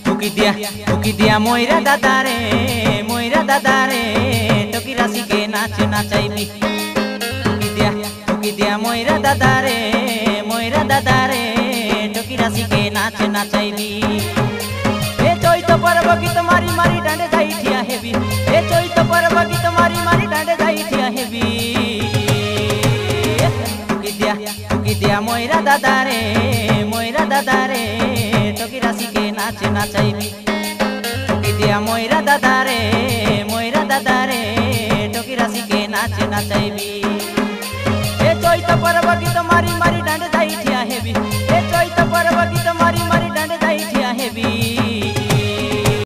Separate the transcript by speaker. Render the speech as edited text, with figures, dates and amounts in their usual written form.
Speaker 1: টুকি দিয়া ময়রা দাদারে টকি রাশিকে নাচ নাচাইবি। টুকি দিয়া ময়রা দাদারে টকি রাশিকে নাচ নাচাইবি। এ চৈত পর্ব গীত মারি মারি ডাঁডে যাই ঠিয়া হেবি। এ চৈত পর্ব গীত মারি মারি ডাঁডে যাই ঠিয়া হেবি। টুকি দিয়া ময়রা দাদারে টকি রাশিকে নাচ নাচাইবি। টুকি দিয়া ময়রা দাদারে টকি রাশিকে নাচ নাচাইবি। এ চৈত পর্ব গীত মারি মারি